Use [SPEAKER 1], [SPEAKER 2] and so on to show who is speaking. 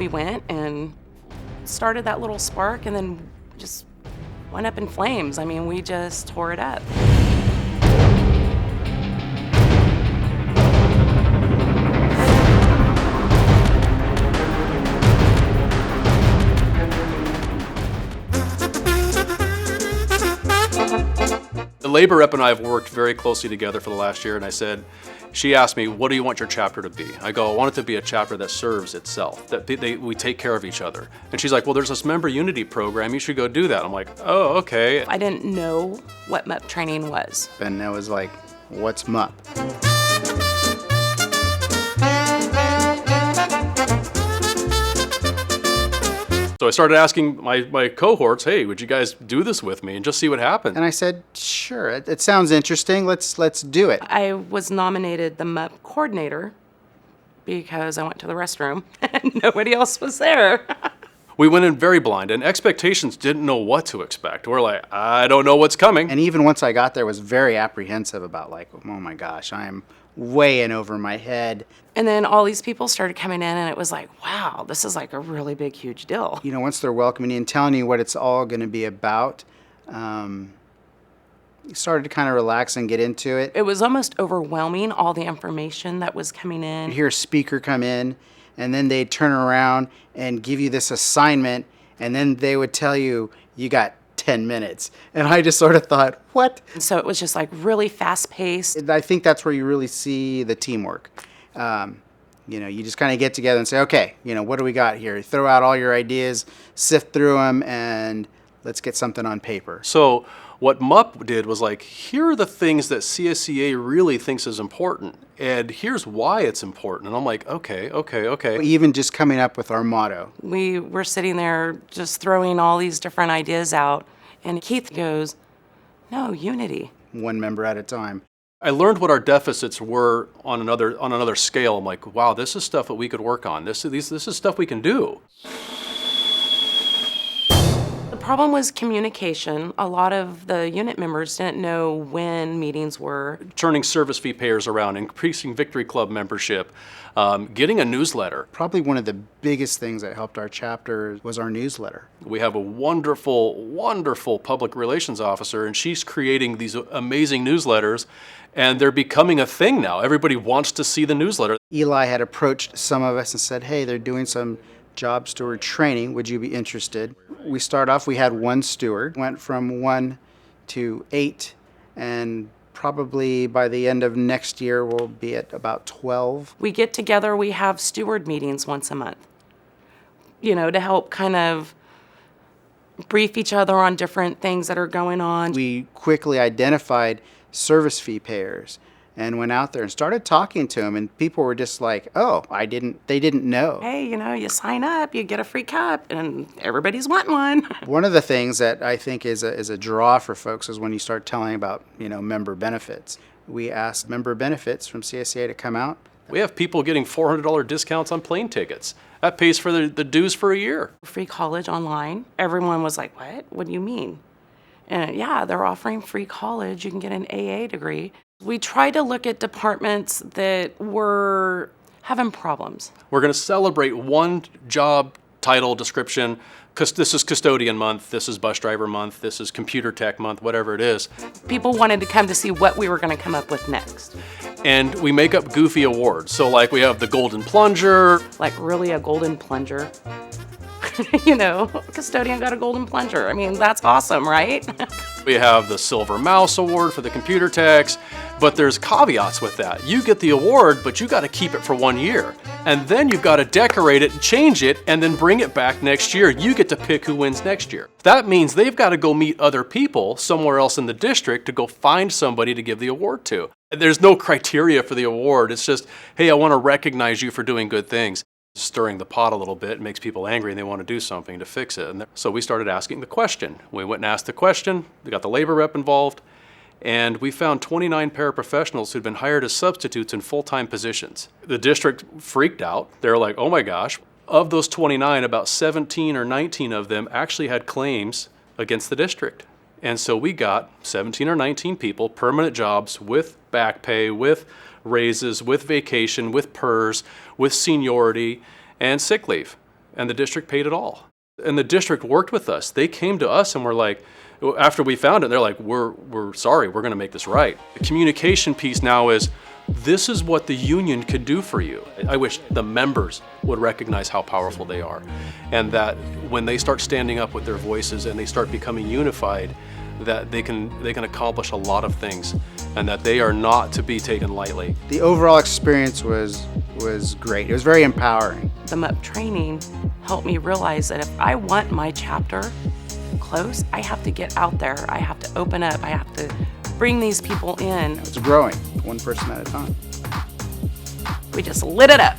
[SPEAKER 1] we went and started that little spark and then just went up in flames. I mean, we just tore it up.
[SPEAKER 2] The labor rep and I have worked very closely together for the last year, and she asked me, what do you want your chapter to be? I go, I want it to be a chapter that serves itself, that we take care of each other. And she's like, well, there's this member unity program, you should go do that. I'm like, oh, okay.
[SPEAKER 1] I didn't know what MUP training was.
[SPEAKER 3] And I was like, what's MUP?
[SPEAKER 2] So I started asking my cohorts, hey, would you guys do this with me and just see what happens?
[SPEAKER 3] And I said, sure, it sounds interesting, let's do it.
[SPEAKER 1] I was nominated the MUP coordinator because I went to the restroom and nobody else was there.
[SPEAKER 2] We went in very blind, and expectations didn't know what to expect. We're like, I don't know what's coming.
[SPEAKER 3] And even once I got there, was very apprehensive about like, oh my gosh, I am way in over my head.
[SPEAKER 1] And then all these people started coming in, and it was like, wow, this is like a really big, huge deal.
[SPEAKER 3] You know, once they're welcoming you and telling you what it's all going to be about, you started to kind of relax and get into it.
[SPEAKER 1] It was almost overwhelming, all the information that was coming in.
[SPEAKER 3] You hear a speaker come in, and then they'd turn around and give you this assignment, and then they would tell you, you got 10 minutes. And I just sort of thought, what?
[SPEAKER 1] So it was just like really fast paced.
[SPEAKER 3] I think that's where you really see the teamwork. You know, you just kind of get together and say, okay, you know, what do we got here? Throw out all your ideas, sift through them, and let's get something on paper.
[SPEAKER 2] So what MUP did was like, here are the things that CSEA really thinks is important, and here's why it's important. And I'm like, okay.
[SPEAKER 3] Even just coming up with our motto.
[SPEAKER 1] We were sitting there just throwing all these different ideas out, and Keith goes, no, unity.
[SPEAKER 3] One member at a time.
[SPEAKER 2] I learned what our deficits were on another scale. I'm like, wow, this is stuff that we could work on. This is stuff we can do.
[SPEAKER 1] The problem was communication. A lot of the unit members didn't know when meetings were.
[SPEAKER 2] Turning service fee payers around, increasing Victory Club membership, getting a newsletter.
[SPEAKER 3] Probably one of the biggest things that helped our chapter was our newsletter.
[SPEAKER 2] We have a wonderful, wonderful public relations officer, and she's creating these amazing newsletters, and they're becoming a thing now. Everybody wants to see the newsletter.
[SPEAKER 3] Eli had approached some of us and said, hey, they're doing some job steward training. Would you be interested? We start off, we had one steward, went from 1 to 8, and probably by the end of next year, we'll be at about 12.
[SPEAKER 1] We get together, we have steward meetings once a month, you know, to help kind of brief each other on different things that are going on.
[SPEAKER 3] We quickly identified service fee payers and went out there and started talking to them, and people were just like, oh, they didn't know.
[SPEAKER 1] Hey, you know, you sign up, you get a free cup, and everybody's wanting one.
[SPEAKER 3] One of the things that I think is a draw for folks is when you start telling about, you know, member benefits. We asked member benefits from CSEA to come out.
[SPEAKER 2] We have people getting $400 discounts on plane tickets. That pays for the dues for a year.
[SPEAKER 1] Free college online. Everyone was like, what? What do you mean? And yeah, they're offering free college. You can get an AA degree. We try to look at departments that were having problems.
[SPEAKER 2] We're going to celebrate one job title description. This is custodian month, this is bus driver month, this is computer tech month, whatever it is.
[SPEAKER 1] People wanted to come to see what we were going to come up with next.
[SPEAKER 2] And we make up goofy awards. So like we have the golden plunger.
[SPEAKER 1] Like really a golden plunger. You know, custodian got a golden plunger. I mean, that's awesome, right?
[SPEAKER 2] We have the silver mouse award for the computer techs, but there's caveats with that. You get the award, but you got to keep it for 1 year. And then you've got to decorate it, change it, and then bring it back next year. You get to pick who wins next year. That means they've got to go meet other people somewhere else in the district to go find somebody to give the award to. There's no criteria for the award. It's just, hey, I want to recognize you for doing good things. Stirring the pot a little bit makes people angry and they want to do something to fix it. And so we started asking the question. We went and asked the question, we got the labor rep involved, and we found 29 paraprofessionals who'd been hired as substitutes in full-time positions. The district freaked out. They were like, oh my gosh. Of those 29, about 17 or 19 of them actually had claims against the district. And so we got 17 or 19 people, permanent jobs with back pay, with raises, with vacation, with PERS, with seniority, and sick leave. and the district paid it all. And the district worked with us. They came to us and were like, after we found it, they're like, we're sorry, we're gonna make this right. The communication piece now is, this is what the union could do for you. I wish the members would recognize how powerful they are, and that when they start standing up with their voices and they start becoming unified, that they can accomplish a lot of things, and that they are not to be taken lightly.
[SPEAKER 3] The overall experience was great. It was very empowering.
[SPEAKER 1] The MUP training helped me realize that if I want my chapter close, I have to get out there. I have to open up. I have to bring these people in.
[SPEAKER 3] It's growing, one person at a time.
[SPEAKER 1] We just lit it up.